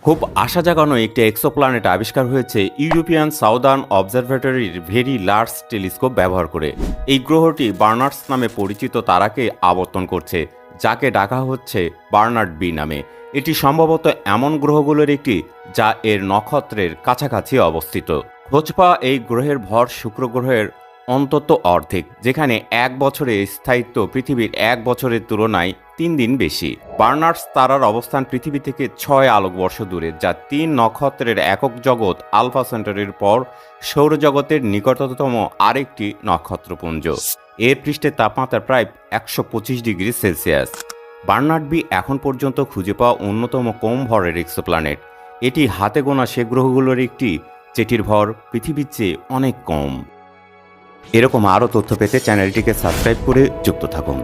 খুব আশা জাগানো একটি এক্সোপ্ল্যানেট আবিষ্কার হয়েছে ইউরোপিয়ান সাউদার্ন অবজারভেটরির ভেরি লার্জ টেলিস্কোপ ব্যবহার করে। এই গ্রহটি বার্নার্ডস নামে পরিচিত তারাকে আবর্তন করছে, যাকে ডাকা হচ্ছে বার্নার্ড বি নামে। এটি সম্ভবত এমন গ্রহগুলোর একটি যা এর নক্ষত্রের কাছাকাছি অবস্থিত। খোঁজ পাওয়া এই গ্রহের ভর শুক্র গ্রহের অন্তত অর্ধেক, যেখানে এক বছরে স্থায়িত্ব পৃথিবীর এক বছরের তুলনায় 3 দিন বেশি। বার্নার্ডস তারার অবস্থান পৃথিবী থেকে 6 আলোকবর্ষ দূরে, যা 3 নক্ষত্রের একক জগৎ আলফা সেন্টারির পর সৌরজগতের নিকটতম আরেকটি নক্ষত্রপুঞ্জ। এর পৃষ্ঠের তাপমাত্রা প্রায় 125 ডিগ্রি সেলসিয়াস। বার্নার্ড বি এখন পর্যন্ত খুঁজে পাওয়া অন্যতম কম ভরের এক্সোপ্ল্যানেট। এটি হাতে গোনা সে গ্রহগুলোর একটি যেটির ভর পৃথিবীর চেয়ে অনেক কম। এরকম আরও তথ্য পেতে চ্যানেলটিকে সাবস্ক্রাইব করে যুক্ত থাকুন।